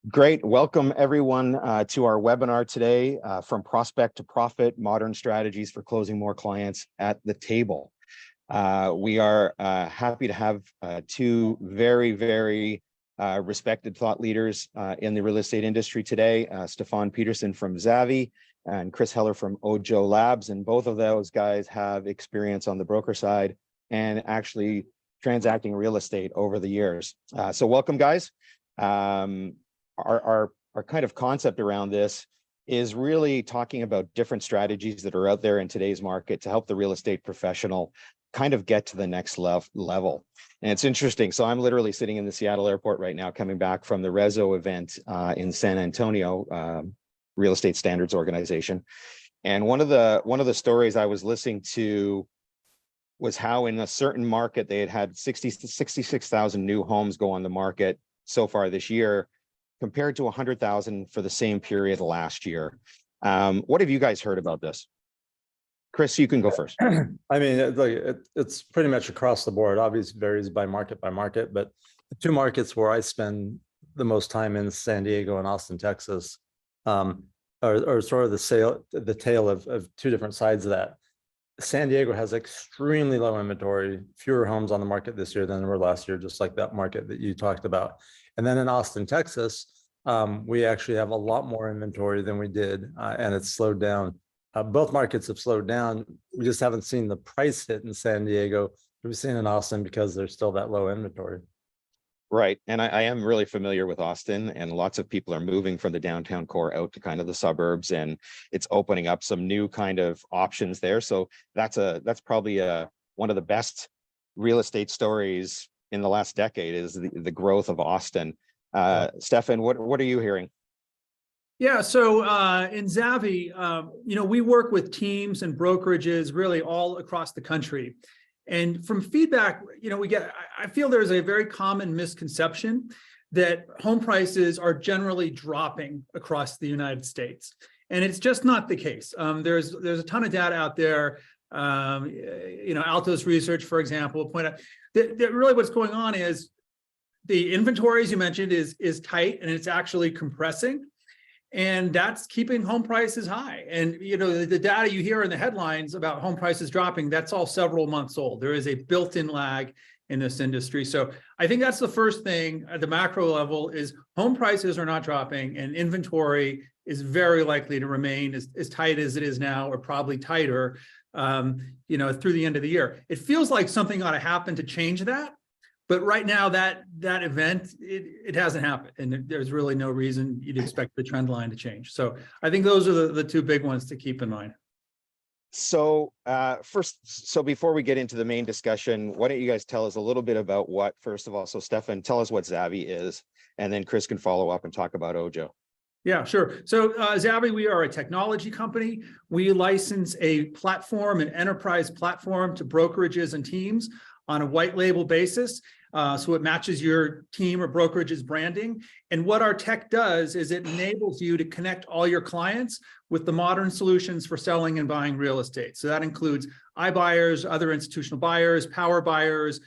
Great. Welcome everyone to our webinar today, from prospect to profit, modern strategies for closing more clients at the table. We are happy to have two very respected thought leaders in the real estate industry today, Stefan Peterson from Zavvie and Chris Heller from OJO Labs. And both of those guys have experience on the broker side and actually transacting real estate over the years. So welcome, guys. Our kind of concept around this is really talking about different strategies that are out there in today's market to help the real estate professional kind of get to the next level. And it's interesting. So I'm literally sitting in the Seattle airport right now, coming back from the Rezo event in San Antonio, Real Estate Standards Organization. And one of the stories I was listening to was how in a certain market they had 66,000 new homes go on the market so far this year, compared to 100,000 for the same period last year. What have you guys heard about this? Chris, you can go first. I mean, it's pretty much across the board. Obviously varies by market, but the two markets where I spend the most time in, San Diego and Austin, Texas, are sort of the tale of two different sides of that. San Diego has extremely low inventory, fewer homes on the market this year than there were last year, just like that market that you talked about. And then in Austin, Texas, we actually have a lot more inventory than we did, and it's slowed down. Both markets have slowed down. We just haven't seen the price hit in San Diego. We've seen in Austin because there's still that low inventory. Right. And I am really familiar with Austin, and lots of people are moving from the downtown core out to kind of the suburbs, and it's opening up some new kind of options there. So that's probably one of the best real estate stories in the last decade is the growth of Austin. Stefan, what are you hearing? Yeah, so in Zavvie, we work with teams and brokerages really all across the country. And from feedback, I feel there's a very common misconception that home prices are generally dropping across the United States. And it's just not the case. There's a ton of data out there. Altos Research, for example, point out that really what's going on is the inventory, as you mentioned, is tight and it's actually compressing. And that's keeping home prices high. And, the data you hear in the headlines about home prices dropping, that's all several months old. There is a built-in lag in this industry. So I think that's the first thing at the macro level is home prices are not dropping and inventory is very likely to remain as tight as it is now, or probably tighter, through the end of the year. It feels like something ought to happen to change that. But right now, that event, it hasn't happened, and there's really no reason you'd expect the trend line to change. So I think those are the two big ones to keep in mind. So before we get into the main discussion, why don't you guys tell us a little bit about first of all, so Stefan, tell us what Zavvie is, and then Chris can follow up and talk about OJO. Yeah, sure. So Zavvie, we are a technology company. We license a platform, an enterprise platform to brokerages and teams on a white label basis. So it matches your team or brokerage's branding. And what our tech does is it enables you to connect all your clients with the modern solutions for selling and buying real estate. So that includes iBuyers, other institutional buyers, power buyers,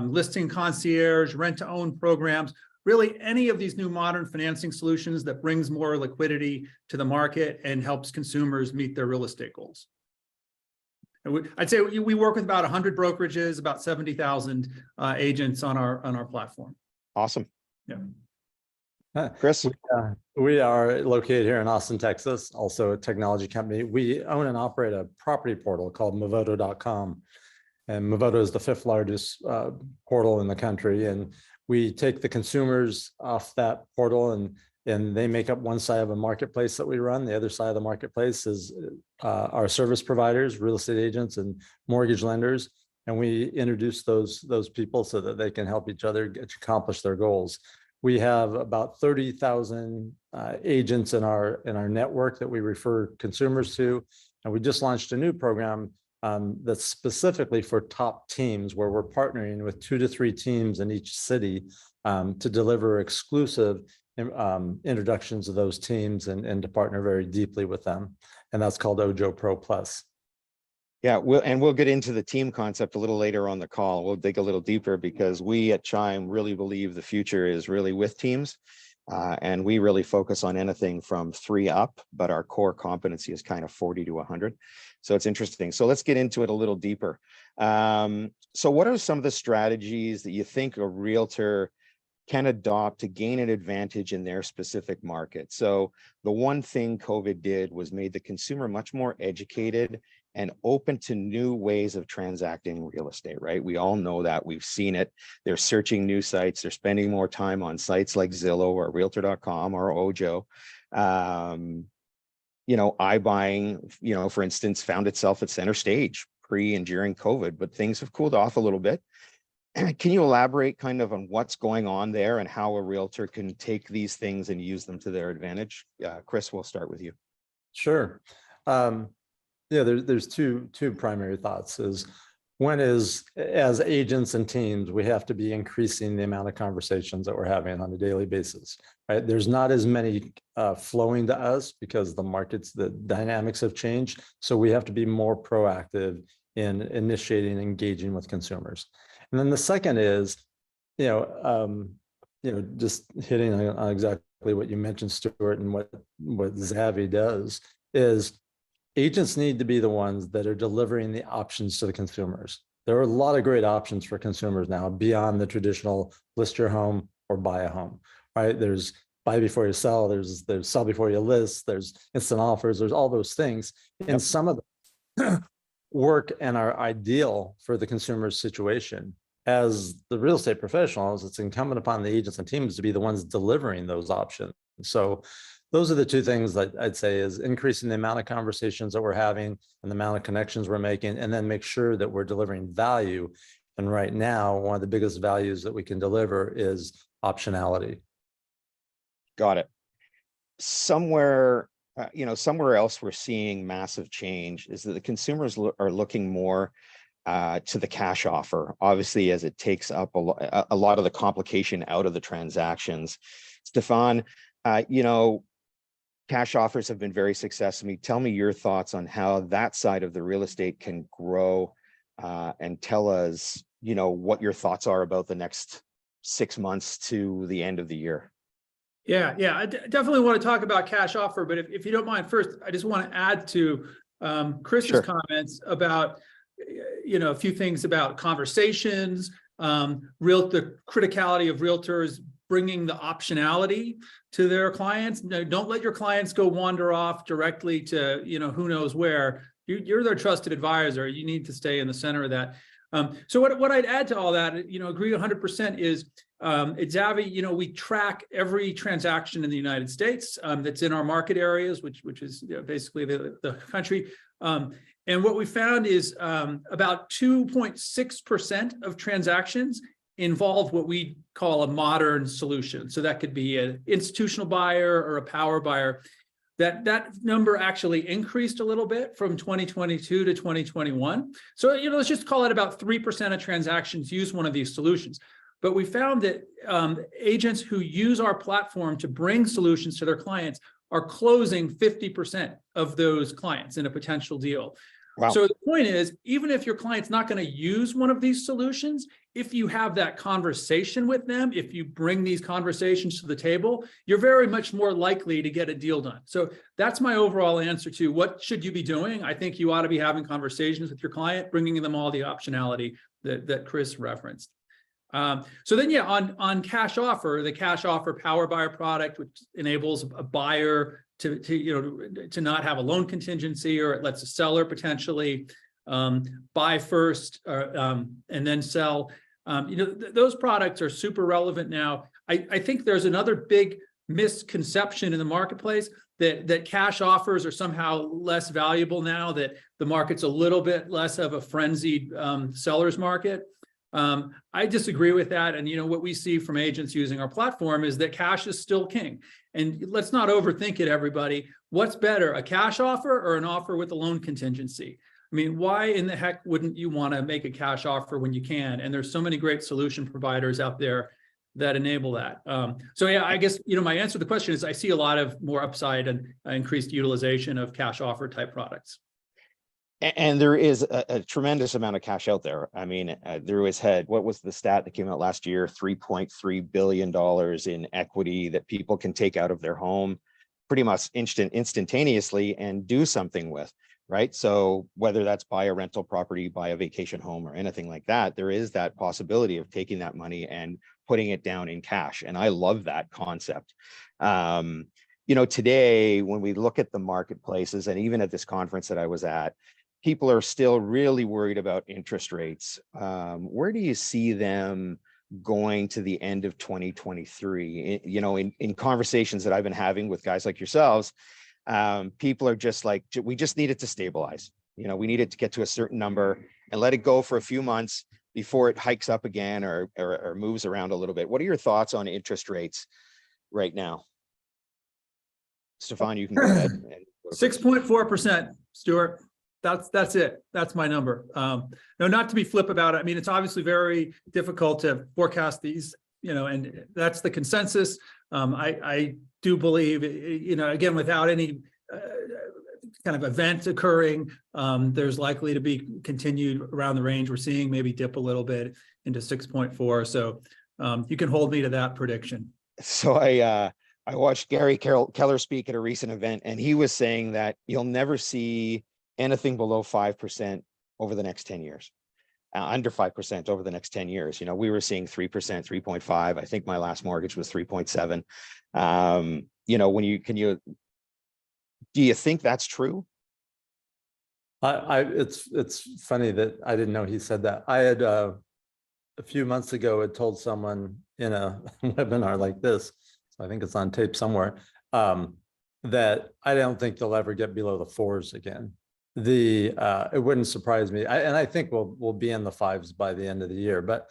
listing concierge, rent-to-own programs, really any of these new modern financing solutions that brings more liquidity to the market and helps consumers meet their real estate goals. I'd say we work with about 100 brokerages, about 70,000 agents on our platform. Awesome. Yeah. Chris? We are located here in Austin, Texas, also a technology company. We own and operate a property portal called Movoto.com. And Movoto is the 5th largest portal in the country. And we take the consumers off that portal and they make up one side of a marketplace that we run. The other side of the marketplace is our service providers, real estate agents, and mortgage lenders. And we introduce those people so that they can help each other accomplish their goals. We have about 30,000 agents in our network that we refer consumers to. And we just launched a new program that's specifically for top teams, where we're partnering with 2 to 3 teams in each city to deliver exclusive introductions of those teams and to partner very deeply with them. And that's called OJO Pro Plus. Yeah, we'll get into the team concept a little later on the call. We'll dig a little deeper because we at Chime really believe the future is really with teams. And we really focus on anything from 3 up, but our core competency is kind of 40 to 100. So it's interesting. So let's get into it a little deeper. So what are some of the strategies that you think a realtor can adopt to gain an advantage in their specific market? So the one thing COVID did was made the consumer much more educated and open to new ways of transacting real estate, right? We all know that. We've seen it. They're searching new sites. They're spending more time on sites like Zillow or Realtor.com or OJO. You know, iBuying, you know, for instance, found itself at center stage pre and during COVID, but things have cooled off a little bit. Can you elaborate kind of on what's going on there and how a realtor can take these things and use them to their advantage? Chris, we'll start with you. Sure. Yeah, there's two primary thoughts. One is, as agents and teams, we have to be increasing the amount of conversations that we're having on a daily basis, right? There's not as many flowing to us because the dynamics have changed. So we have to be more proactive in initiating and engaging with consumers. And then the second is, just hitting on exactly what you mentioned, Stuart, and what Zavvie does is agents need to be the ones that are delivering the options to the consumers. There are a lot of great options for consumers now beyond the traditional list your home or buy a home, right? There's buy before you sell, there's sell before you list, there's instant offers, there's all those things. And some of them work and are ideal for the consumer's situation. As the real estate professionals, it's incumbent upon the agents and teams to be the ones delivering those options. So those are the two things that I'd say is increasing the amount of conversations that we're having and the amount of connections we're making, and then make sure that we're delivering value. And right now, one of the biggest values that we can deliver is optionality. Got it. Somewhere else we're seeing massive change is that the consumers are looking more to the cash offer, obviously, as it takes up a lot of the complication out of the transactions. Stefan, cash offers have been very successful. Tell me your thoughts on how that side of the real estate can grow, and tell us, what your thoughts are about the next 6 months to the end of the year. Yeah, I definitely want to talk about cash offer, but if you don't mind, first, I just want to add to Chris's comments about, a few things about conversations, the criticality of realtors bringing the optionality to their clients. No, don't let your clients go wander off directly to, who knows where. You're their trusted advisor. You need to stay in the center of that. So what I'd add to all that, agree 100% is at Zavvie, we track every transaction in the United States that's in our market areas, which is basically the country. And what we found is about 2.6% of transactions involve what we call a modern solution. So that could be an institutional buyer or a power buyer. That number actually increased a little bit from 2022 to 2021. So, let's just call it about 3% of transactions use one of these solutions. But we found that agents who use our platform to bring solutions to their clients are closing 50% of those clients in a potential deal. Wow. So the point is, even if your client's not going to use one of these solutions, if you have that conversation with them, if you bring these conversations to the table, you're very much more likely to get a deal done. So that's my overall answer to what should you be doing. I think you ought to be having conversations with your client, bringing them all the optionality that Chris referenced. So then, on cash offer, the cash offer power buyer product, which enables a buyer to not have a loan contingency, or it lets a seller potentially buy first and then sell. Those products are super relevant now. I think there's another big misconception in the marketplace that cash offers are somehow less valuable now, that the market's a little bit less of a frenzied seller's market. I disagree with that. And what we see from agents using our platform is that cash is still king. And let's not overthink it, everybody. What's better, a cash offer or an offer with a loan contingency? I mean, why in the heck wouldn't you want to make a cash offer when you can? And there's so many great solution providers out there that enable that. So yeah, I guess, my answer to the question is I see a lot of more upside and increased utilization of cash offer type products. And there is a tremendous amount of cash out there. I mean, there was what was the stat that came out last year? $3.3 billion in equity that people can take out of their home pretty much instantaneously and do something with, right? So whether that's buy a rental property, buy a vacation home or anything like that, there is that possibility of taking that money and putting it down in cash. And I love that concept. You know, today, when we look at the marketplaces and even at this conference that I was at, people are still really worried about interest rates. Where do you see them going to the end of 2023? You know, in conversations that I've been having with guys like yourselves, people are just like, we just need it to stabilize. You know, we need it to get to a certain number and let it go for a few months before it hikes up again or moves around a little bit. What are your thoughts on interest rates right now? Stefan, you can go ahead. 6.4%, Stuart. That's it. That's my number. No, not to be flip about it. I mean, it's obviously very difficult to forecast these, you know, and that's the consensus. I do believe, you know, again, without any kind of event occurring, there's likely to be continued around the range we're seeing, maybe dip a little bit into 6.4. So you can hold me to that prediction. So I watched Gary Keller speak at a recent event, and he was saying that you'll never see anything below 5% over the next 10 years, under 5% over the next 10 years. You know, we were seeing 3%, 3.5. I think my last mortgage was 3.7. You know, do you think that's true? It's funny that I didn't know he said that. I had a few months ago had told someone in a webinar like this, so I think it's on tape somewhere, that I don't think they'll ever get below the 4s again. It wouldn't surprise me, and I think we'll be in the 5s by the end of the year. But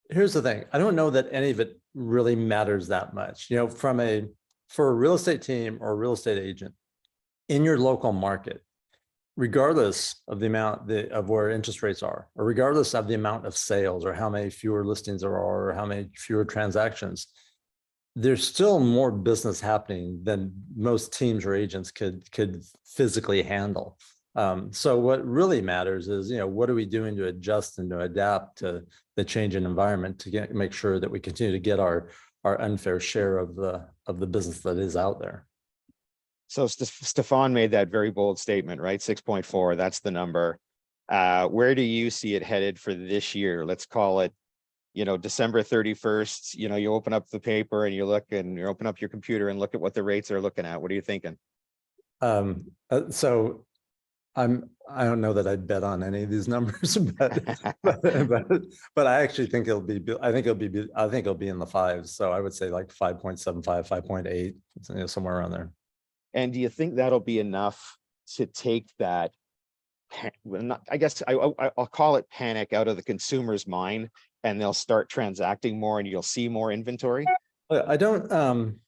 here's the thing: I don't know that any of it really matters that much. You know, for a real estate team or a real estate agent in your local market, regardless of the amount of where interest rates are, or regardless of the amount of sales, or how many fewer listings there are, or how many fewer transactions, there's still more business happening than most teams or agents could physically handle. So what really matters is, you know, what are we doing to adjust and to adapt to the changing environment to make sure that we continue to get our unfair share of the business that is out there. So Stefan made that very bold statement, right? 6.4, that's the number. Where do you see it headed for this year? Let's call it, you know, December 31st, you know, you open up the paper and you look and you open up your computer and look at what the rates are looking at. What are you thinking? So I don't know that I'd bet on any of these numbers, but I actually think it'll be in the 5s. So I would say like 5.75, 5.8, you know, somewhere around there. And do you think that'll be enough to take that, I guess I'll call it panic, out of the consumer's mind, and they'll start transacting more and you'll see more inventory? I don't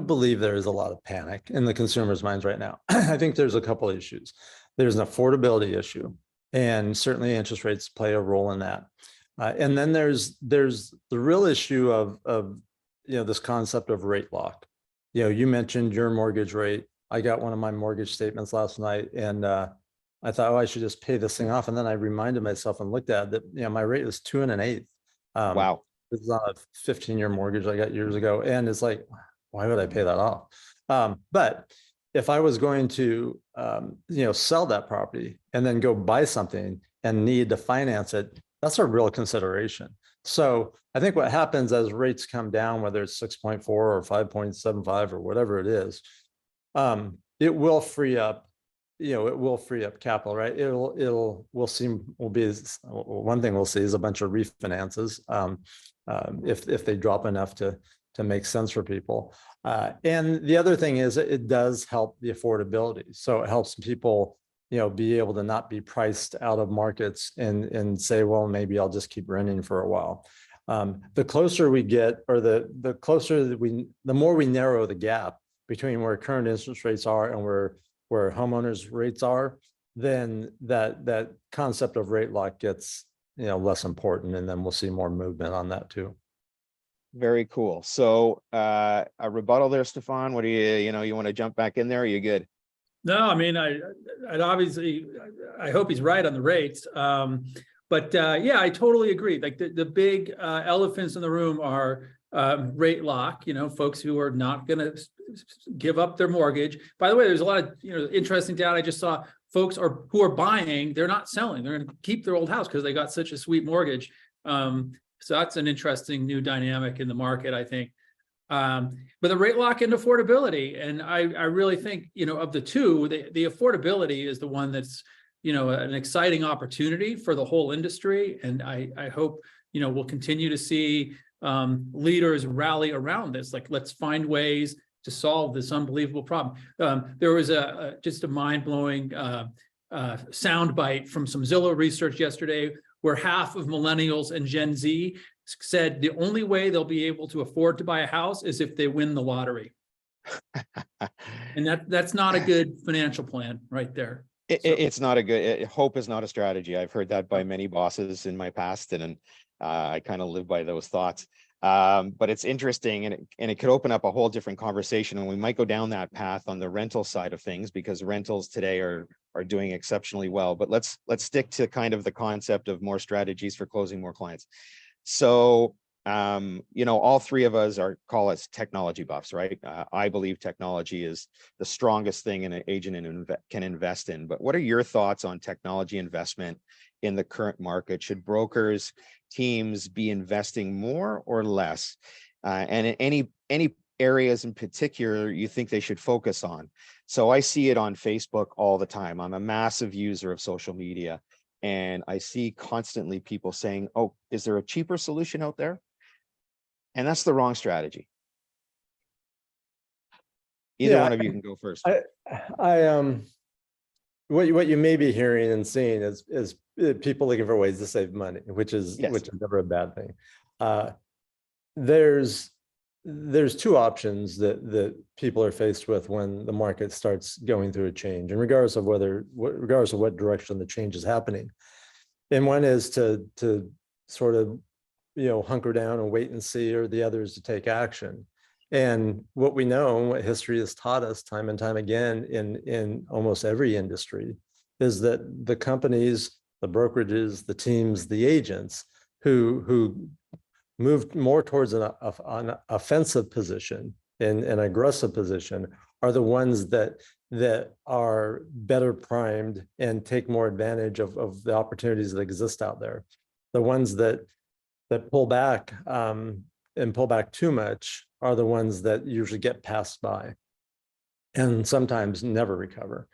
believe there is a lot of panic in the consumer's minds right now. I think there's a couple of issues. There's an affordability issue, and certainly interest rates play a role in that. And then there's the real issue of you know, this concept of rate lock. You know, you mentioned your mortgage rate. I got one of my mortgage statements last night, and I thought, oh, I should just pay this thing off. And then I reminded myself and looked at it that, you know, my rate was 2 1/8. Wow. This is on a 15-year mortgage I got years ago. And it's like, why would I pay that off? But if I was going to, you know, sell that property and then go buy something and need to finance it, that's a real consideration. So I think what happens as rates come down, whether it's 6.4 or 5.75 or whatever it is, it will free up, you know, it will free up capital, right? One thing we'll see is a bunch of refinances if they drop enough to make sense for people. And the other thing is it does help the affordability. So it helps people, you know, be able to not be priced out of markets and say, well, maybe I'll just keep renting for a while. The closer we get, or the closer that the more we narrow the gap between where current interest rates are and where homeowners rates are, then that concept of rate lock gets, you know, less important, and then we'll see more movement on that too. Very cool. So a rebuttal there, Stefan. What do you want to jump back in there? Are you good? No, I mean, I'd obviously, I hope he's right on the rates. But yeah, I totally agree. Like the big elephants in the room are rate lock, folks who are not going to give up their mortgage. By the way, there's a lot of, interesting data I just saw. Folks who are buying, they're not selling. They're going to keep their old house because they got such a sweet mortgage. So that's an interesting new dynamic in the market, I think. But the rate lock and affordability, and I really think, of the two, the affordability is the one that's, an exciting opportunity for the whole industry. And I hope, we'll continue to see leaders rally around this. Like, let's find ways to solve this unbelievable problem. There was just a mind-blowing soundbite from some Zillow research yesterday, where half of millennials and Gen Z said the only way they'll be able to afford to buy a house is if they win the lottery. And that's not a good financial plan right there. It's not a good, hope is not a strategy. I've heard that by many bosses in my past, and I kind of live by those thoughts. But it's interesting, and it could open up a whole different conversation, and we might go down that path on the rental side of things, because rentals today are doing exceptionally well. But let's stick to kind of the concept of more strategies for closing more clients. So all three of us call us technology buffs, right? I believe technology is the strongest thing an agent can invest in. But what are your thoughts on technology investment in the current market? Should brokers, teams be investing more or less? And in any areas in particular you think they should focus on? So I see it on Facebook all the time. I'm a massive user of social media, and I see constantly people saying, oh, is there a cheaper solution out there? And that's the wrong strategy. Either one of you can go first. What you may be hearing and seeing is people looking for ways to save money, which is never a bad thing. There's two options that people are faced with when the market starts going through a change, and regardless of what direction the change is happening. And one is to sort of hunker down and wait and see, or the other is to take action. And what we know, and what history has taught us time and time again in almost every industry, is that the companies, the brokerages, the teams, the agents who moved more towards an offensive position and an aggressive position are the ones that are better primed and take more advantage of the opportunities that exist out there. The ones that pull back and pull back too much are the ones that usually get passed by and sometimes never recover.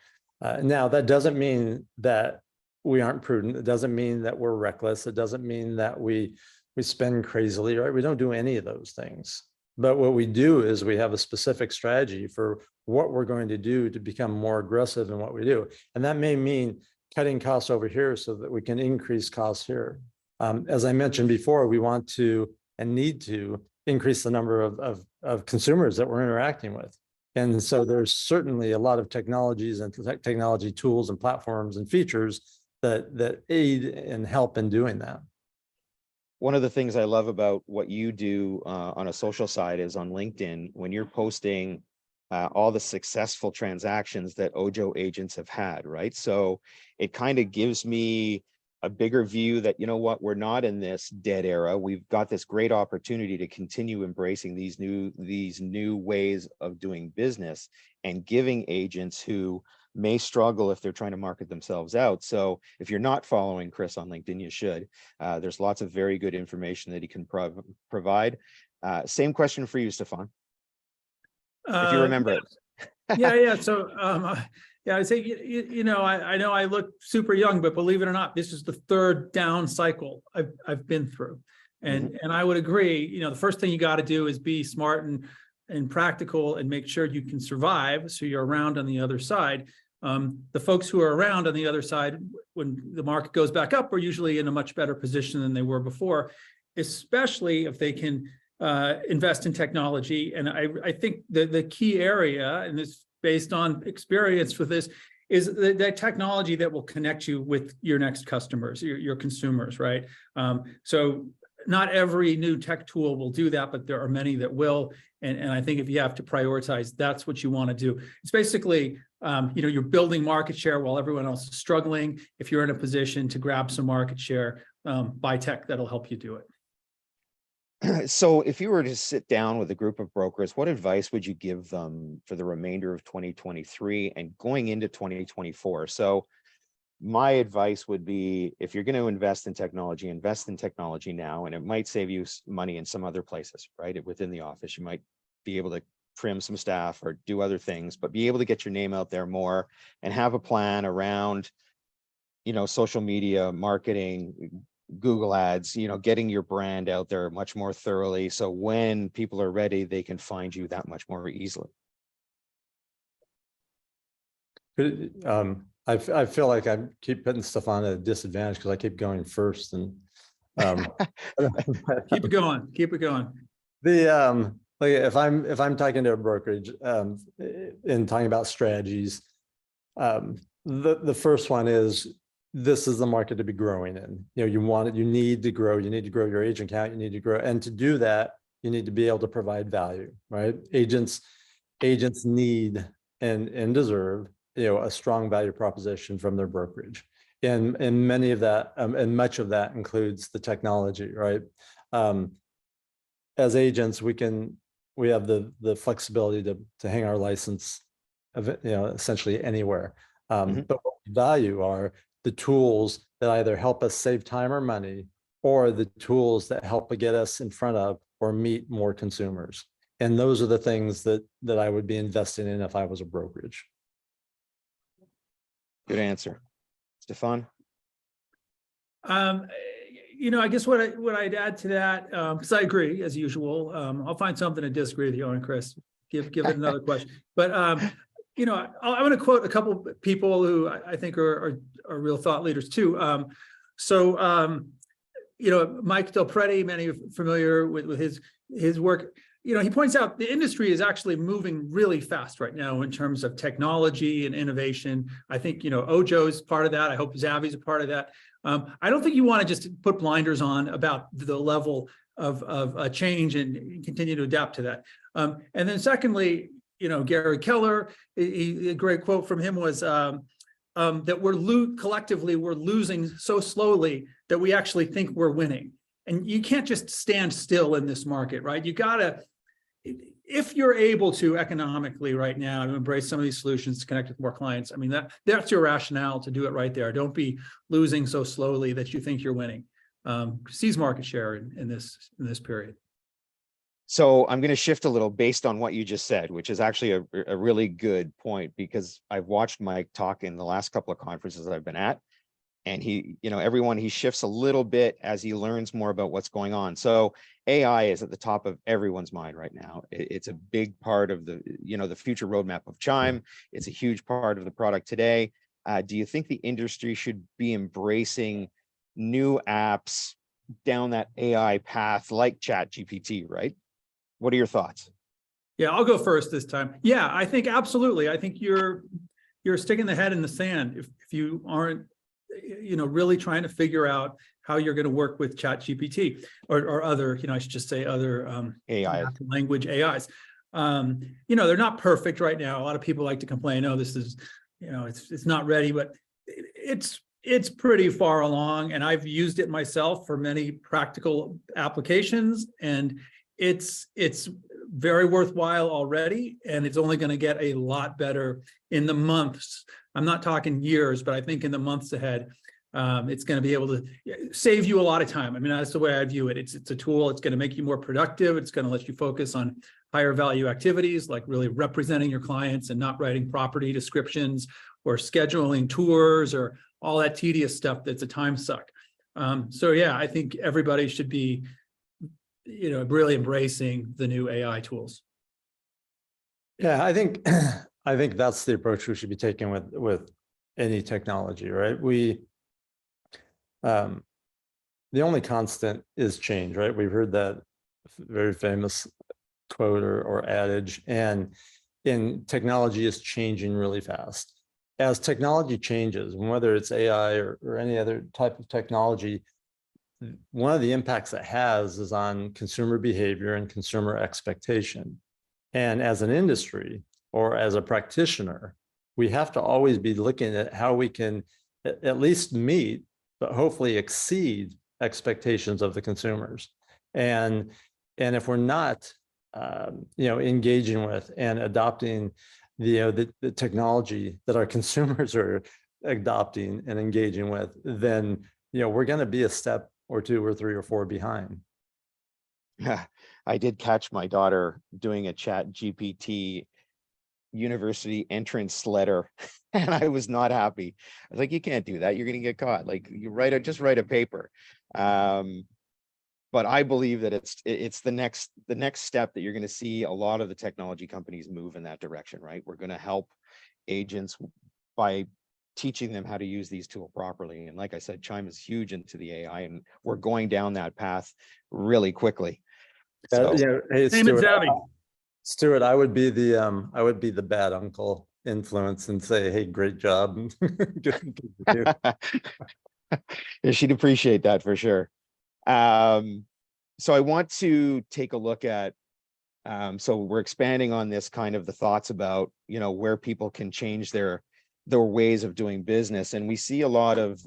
Now, that doesn't mean that we aren't prudent. It doesn't mean that we're reckless. It doesn't mean that we spend crazily, right? We don't do any of those things. But what we do is we have a specific strategy for what we're going to do to become more aggressive in what we do. And that may mean cutting costs over here so that we can increase costs here. As I mentioned before, we want to and need to increase the number of consumers that we're interacting with. And so there's certainly a lot of technologies and technology tools and platforms and features that aid and help in doing that. One of the things I love about what you do on a social side is on LinkedIn, when you're posting all the successful transactions that OJO agents have had, right? So it kind of gives me a bigger view that, we're not in this dead era. We've got this great opportunity to continue embracing these new ways of doing business and giving agents who may struggle if they're trying to market themselves out. So if you're not following Chris on LinkedIn, you should. There's lots of very good information that he can provide. Same question for you, Stefan, if you remember it. Yeah. So, I say, I know I look super young, but believe it or not, this is the third down cycle I've been through. And I would agree, the first thing you got to do is be smart and practical and make sure you can survive, so you're around on the other side. The folks who are around on the other side, when the market goes back up, are usually in a much better position than they were before, especially if they can invest in technology. And I think the key area, and this based on experience with this, is that technology that will connect you with your next customers, your consumers, right? So not every new tech tool will do that, but there are many that will. And I think if you have to prioritize, that's what you want to do. It's basically, you're building market share while everyone else is struggling. If you're in a position to grab some market share, buy tech that'll help you do it. So if you were to sit down with a group of brokers, what advice would you give them for the remainder of 2023 and going into 2024? So my advice would be, if you're going to invest in technology now, and it might save you money in some other places, right? Within the office, you might be able to trim some staff or do other things, but be able to get your name out there more and have a plan around, social media marketing, Google ads, getting your brand out there much more thoroughly. So when people are ready, they can find you that much more easily. I feel like I keep putting Stefan at a disadvantage because I keep going first, and Keep it going. Keep it going. Like if I'm talking to a brokerage and talking about strategies, the first one is, this is the market to be growing in. You need to grow your agent count, you need to grow. And to do that, you need to be able to provide value, right? Agents need and deserve, a strong value proposition from their brokerage. And many of that, and much of that includes the technology, right? As agents, we have the flexibility to hang our license, essentially anywhere. But what we value are the tools that either help us save time or money, or the tools that help get us in front of or meet more consumers. And those are the things that I would be investing in if I was a brokerage. Good answer. Stefan? I guess what I'd add to that, because I agree as usual. I'll find something to disagree with you on, Chris. Give it another question. But I'm going to quote a couple people who I think are real thought leaders too. Mike Del Prete, many are familiar with his work. He points out the industry is actually moving really fast right now in terms of technology and innovation. I think, OJO is part of that. I hope Zavvie is a part of that. I don't think you want to just put blinders on about the level of change and continue to adapt to that. And then secondly, Gary Keller, a great quote from him was that collectively we're losing so slowly that we actually think we're winning. And you can't just stand still in this market, right? You gotta, if you're able to economically right now to embrace some of these solutions to connect with more clients, I mean, that's your rationale to do it right there. Don't be losing so slowly that you think you're winning. Seize market share in this period. So I'm going to shift a little based on what you just said, which is actually a really good point, because I've watched Mike talk in the last couple of conferences I've been at, and he shifts a little bit as he learns more about what's going on. So AI is at the top of everyone's mind right now. It's a big part of the future roadmap of Chime. It's a huge part of the product today. Do you think the industry should be embracing new apps down that AI path like ChatGPT, right? What are your thoughts? Yeah, I'll go first this time. Yeah, I think absolutely. I think you're sticking the head in the sand if you aren't, really trying to figure out how you're going to work with ChatGPT or other, I should just say other AI language AIs. They're not perfect right now. A lot of people like to complain, oh, this is, it's not ready, but it's pretty far along, and I've used it myself for many practical applications, and it's very worthwhile already, and it's only going to get a lot better in the months. I'm not talking years, but I think in the months ahead, it's going to be able to save you a lot of time. I mean, that's the way I view it. It's a tool. It's going to make you more productive. It's going to let you focus on higher value activities, like really representing your clients and not writing property descriptions or scheduling tours or all that tedious stuff that's a time suck. So yeah, I think everybody should be really embracing the new AI tools. Yeah, I think that's the approach we should be taking with any technology, right? The only constant is change, right? We've heard that very famous quote or adage, and technology is changing really fast. As technology changes, whether it's AI or any other type of technology, one of the impacts it has is on consumer behavior and consumer expectation. And as an industry or as a practitioner, we have to always be looking at how we can at least meet, but hopefully exceed expectations of the consumers. And if we're not, engaging with and adopting the technology that our consumers are adopting and engaging with, then we're going to be a step or two or three or four behind. I did catch my daughter doing a Chat GPT university entrance letter, and I was not happy. I was like, you can't do that. You're going to get caught. Like, you just write a paper. But I believe that it's the next step that you're going to see a lot of the technology companies move in that direction, right? We're going to help agents by teaching them how to use these tools properly. And like I said, Chime is huge into the AI, and we're going down that path really quickly. So, hey, Same as Zavvie. Stuart, I would be the bad uncle influence and say, hey, great job. yeah, she'd appreciate that for sure. So I want to take a look at, so we're expanding on this kind of the thoughts about, where people can change their ways of doing business. And we see a lot of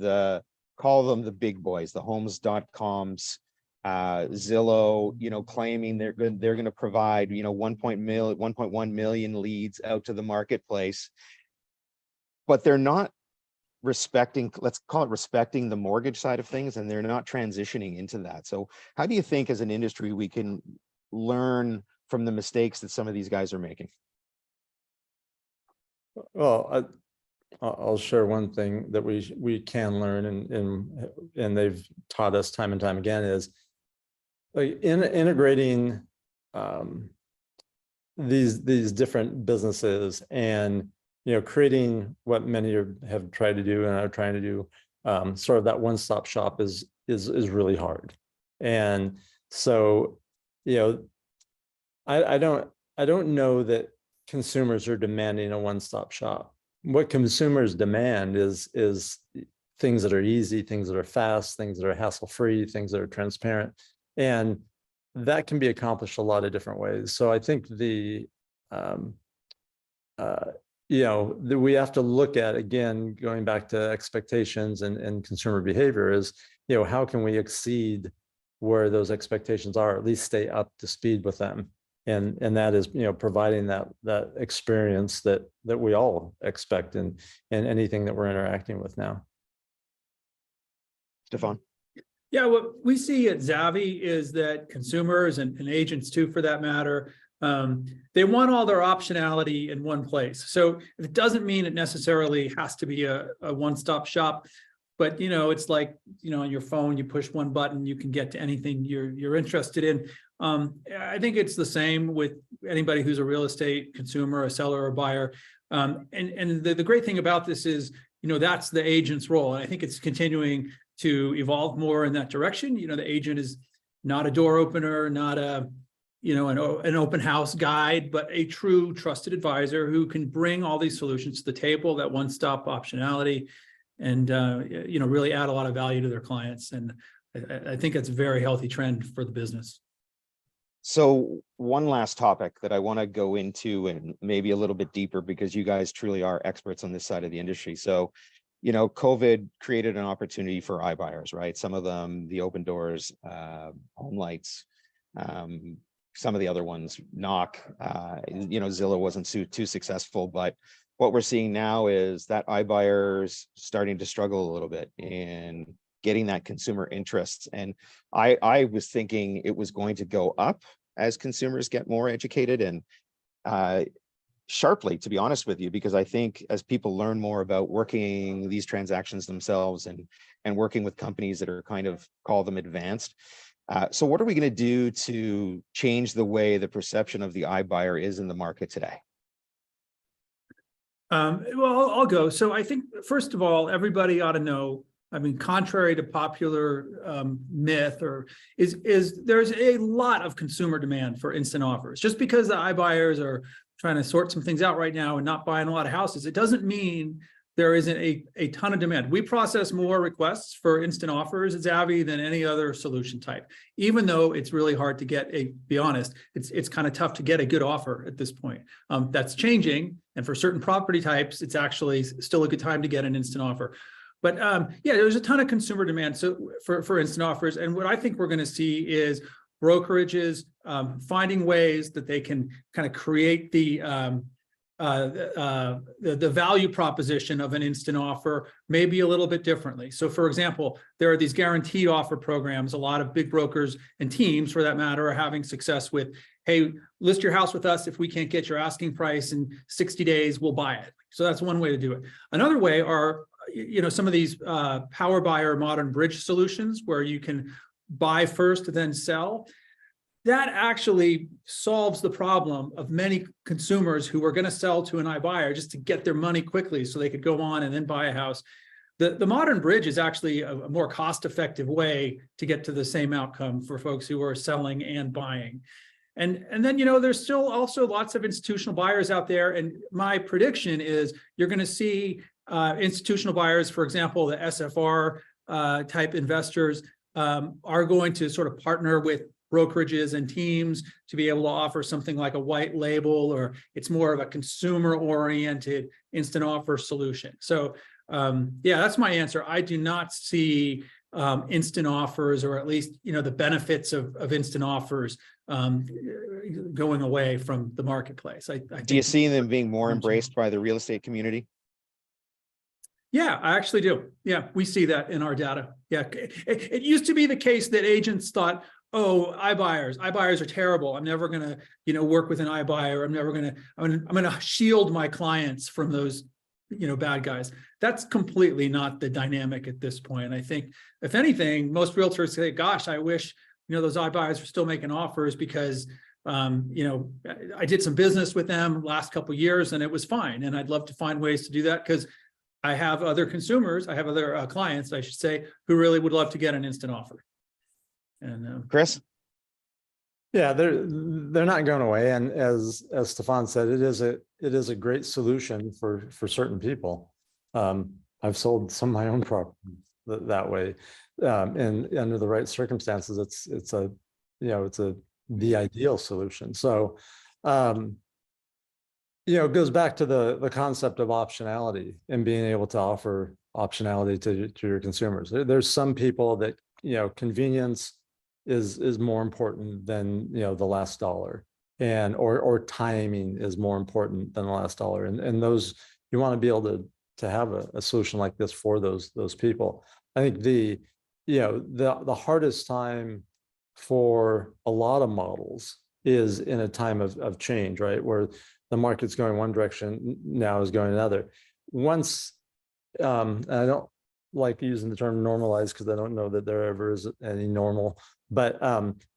call them the big boys, the homes.coms, Zillow, claiming they're going to provide, 1.1 million leads out to the marketplace, but they're not respecting, let's call it respecting the mortgage side of things, and they're not transitioning into that. So how do you think as an industry we can learn from the mistakes that some of these guys are making? Well, I'll share one thing that we can learn, and they've taught us time and time again, is like integrating these different businesses and creating what many have tried to do and are trying to do, sort of that one-stop shop is really hard. And so, I don't know that consumers are demanding a one-stop shop. What consumers demand is things that are easy, things that are fast, things that are hassle-free, things that are transparent. And that can be accomplished a lot of different ways. So I think we have to look at, again, going back to expectations and consumer behavior, is, how can we exceed where those expectations are, at least stay up to speed with them. And that is, providing that experience that we all expect in anything that we're interacting with now. Stefan? Yeah, what we see at Zavvie is that consumers and agents too, for that matter, they want all their optionality in one place. So it doesn't mean it necessarily has to be a one-stop shop, but it's like, on your phone, you push one button, you can get to anything you're interested in. I think it's the same with anybody who's a real estate consumer, a seller or buyer. And the great thing about this is, that's the agent's role. And I think it's continuing to evolve more in that direction. The agent is not a door opener, not an open house guide, but a true trusted advisor who can bring all these solutions to the table, that one-stop optionality, and really add a lot of value to their clients. And I think it's a very healthy trend for the business. So one last topic that I want to go into, and maybe a little bit deeper, because you guys truly are experts on this side of the industry. So, COVID created an opportunity for iBuyers, right? Some of them, the Open Doors, Home Lights, some of the other ones, Knock, Zillow wasn't too successful, but what we're seeing now is that iBuyers starting to struggle a little bit in getting that consumer interest. And I was thinking it was going to go up as consumers get more educated, and sharply, to be honest with you, because I think as people learn more about working these transactions themselves and working with companies that are kind of, call them advanced. So what are we going to do to change the way the perception of the iBuyer is in the market today? Well, I'll go. So I think, first of all, everybody ought to know, contrary to popular myth, there's a lot of consumer demand for instant offers. Just because the iBuyers are trying to sort some things out right now and not buying a lot of houses, it doesn't mean there isn't a ton of demand. We process more requests for instant offers at Zavvie than any other solution type, even though it's really hard to get be honest, it's kind of tough to get a good offer at this point. That's changing. And for certain property types, it's actually still a good time to get an instant offer. But yeah, there's a ton of consumer demand for instant offers. And what I think we're going to see is brokerages finding ways that they can kind of create the value proposition of an instant offer maybe a little bit differently. So for example, there are these guaranteed offer programs. A lot of big brokers and teams for that matter are having success with, hey, list your house with us. If we can't get your asking price in 60 days, we'll buy it. So that's one way to do it. Another way are, some of these power buyer modern bridge solutions where you can buy first, then sell. That actually solves the problem of many consumers who are going to sell to an iBuyer just to get their money quickly so they could go on and then buy a house. The modern bridge is actually a more cost-effective way to get to the same outcome for folks who are selling and buying. And then, there's still also lots of institutional buyers out there. And my prediction is you're going to see institutional buyers, for example, the SFR type investors are going to sort of partner with brokerages and teams to be able to offer something like a white label, or it's more of a consumer oriented instant offer solution. So yeah, that's my answer. I do not see instant offers, or at least, the benefits of instant offers going away from the marketplace. I Do you see them being more embraced by the real estate community? Yeah, I actually do. Yeah, we see that in our data. Yeah, it used to be the case that agents thought, oh, iBuyers are terrible. I'm never going to, work with an iBuyer. I'm going to shield my clients from those, bad guys. That's completely not the dynamic at this point. I think, if anything, most realtors say, gosh, I wish, those iBuyers were still making offers because, I did some business with them last couple of years and it was fine. And I'd love to find ways to do that because I have other consumers, I have other clients, I should say, who really would love to get an instant offer. And Chris? Yeah, they're not going away, and as Stefan said, it is a great solution for certain people. I've sold some of my own property that way, and under the right circumstances, it's the ideal solution. So, it goes back to the concept of optionality and being able to offer optionality to your consumers. There's some people that convenience is more important than the last dollar, and or timing is more important than the last dollar, and those, you want to be able to have a solution like this for those people. I think the hardest time for a lot of models is in a time of change, right, where the market's going one direction, now is going another. Once I don't like using the term normalized because I don't know that there ever is any normal, but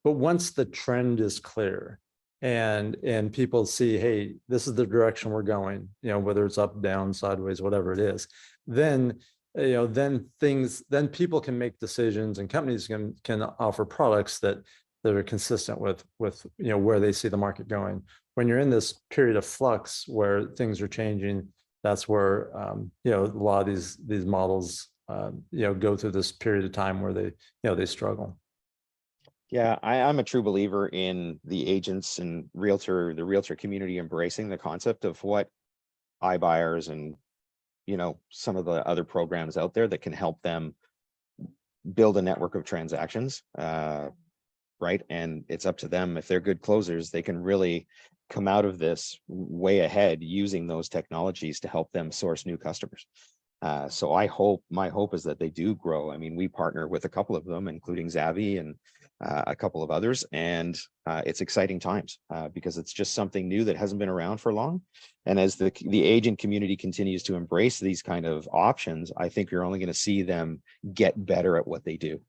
once the trend is clear and people see, hey, this is the direction we're going, whether it's up, down, sideways, whatever it is, then then people can make decisions, and companies can offer products that are consistent with where they see the market going. When you're in this period of flux where things are changing, that's where a lot of these models go through this period of time where they struggle. Yeah, I'm a true believer in the agents and the realtor community embracing the concept of what iBuyers and some of the other programs out there that can help them build a network of transactions, right? And it's up to them. If they're good closers, they can really come out of this way ahead using those technologies to help them source new customers. So my hope is that they do grow. I mean, we partner with a couple of them, including Zavvie and a couple of others, and it's exciting times because it's just something new that hasn't been around for long. And as the agent community continues to embrace these kind of options, I think you're only going to see them get better at what they do.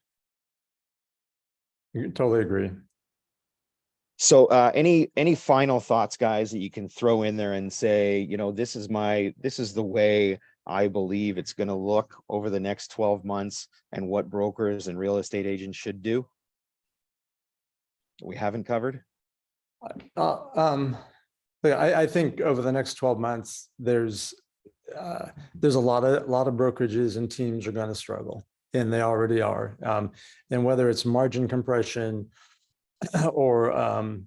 I totally agree. So any final thoughts, guys, that you can throw in there and say, this is the way I believe it's going to look over the next 12 months and what brokers and real estate agents should do? We haven't covered? I think over the next 12 months, there's there's a lot of brokerages and teams are going to struggle, and they already are. And whether it's margin compression or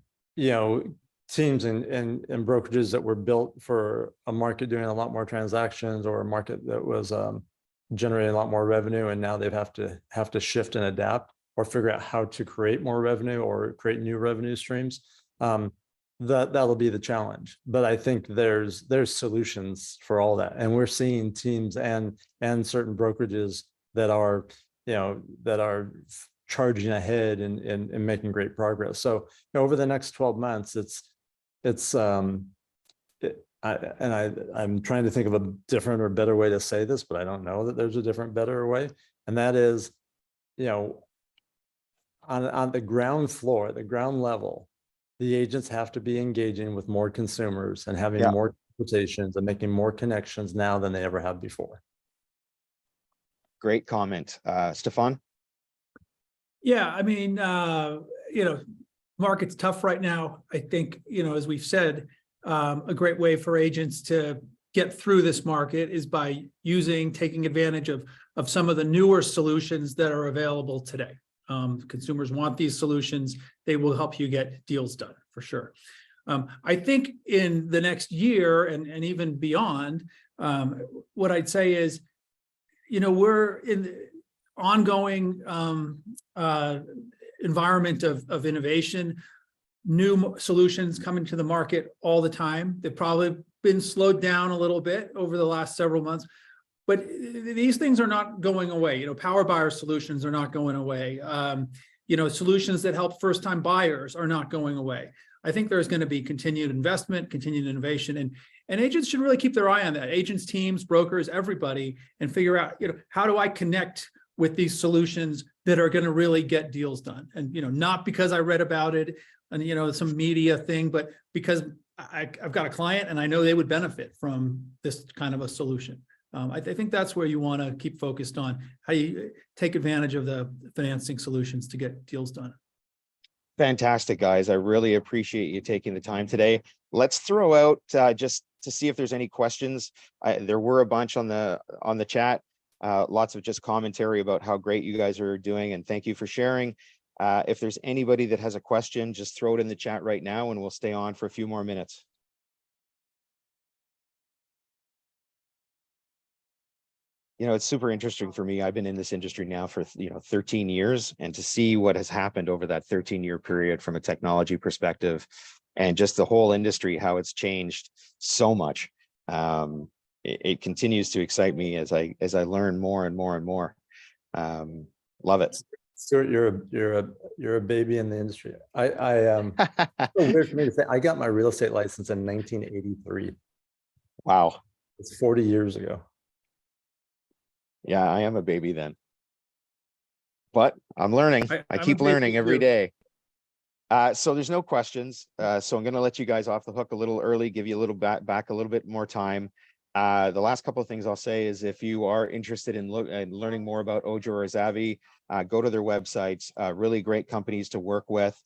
teams and brokerages that were built for a market doing a lot more transactions, or a market that was generating a lot more revenue, and now they have to shift and adapt, or figure out how to create more revenue or create new revenue streams. That'll be the challenge. But I think there's solutions for all that, and we're seeing teams and certain brokerages that are charging ahead and making great progress. So over the next 12 months, I'm trying to think of a different or better way to say this, but I don't know that there's a different, better way. And that is, on the ground floor, the ground level, the agents have to be engaging with more consumers and having more conversations and making more connections now than they ever have before. Great comment. Stefan? Yeah, I mean, market's tough right now. I think, as we've said, a great way for agents to get through this market is by taking advantage of some of the newer solutions that are available today. Consumers want these solutions. They will help you get deals done for sure. I think in the next year and even beyond, what I'd say is, we're in the ongoing environment of innovation, new solutions coming to the market all the time. They've probably been slowed down a little bit over the last several months, but these things are not going away. Power buyer solutions are not going away. Solutions that help first-time buyers are not going away. I think there's going to be continued investment, continued innovation, and agents should really keep their eye on that. Agents, teams, brokers, everybody, and figure out, how do I connect with these solutions that are going to really get deals done? And, not because I read about it and, some media thing, but because I've got a client and I know they would benefit from this kind of a solution. I think that's where you want to keep focused on, how you take advantage of the financing solutions to get deals done. Fantastic, guys. I really appreciate you taking the time today. Let's throw out just to see if there's any questions. There were a bunch on the chat. Lots of just commentary about how great you guys are doing, and thank you for sharing. If there's anybody that has a question, just throw it in the chat right now and we'll stay on for a few more minutes. It's super interesting for me. I've been in this industry now for 13 years, and to see what has happened over that 13-year period from a technology perspective, and just the whole industry, how it's changed so much. It continues to excite me as I learn more and more and more. Love it. Stuart, you're a baby in the industry. It's weird for me to say. I got my real estate license in 1983. Wow. It's 40 years ago. Yeah, I am a baby then. But I'm learning. I keep learning every day. So there's no questions. So I'm going to let you guys off the hook a little early, give you a little back a little bit more time. The last couple of things I'll say is, if you are interested in learning more about OJO or Zavvie, go to their websites. Really great companies to work with.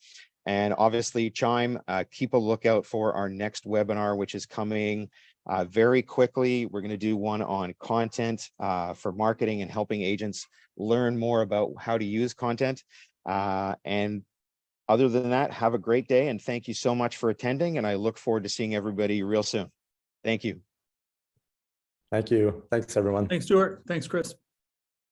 And obviously, Chime, keep a lookout for our next webinar, which is coming very quickly. We're going to do one on content for marketing and helping agents learn more about how to use content. And other than that, have a great day, and thank you so much for attending. And I look forward to seeing everybody real soon. Thank you. Thank you. Thanks, everyone. Thanks, Stuart. Thanks, Chris.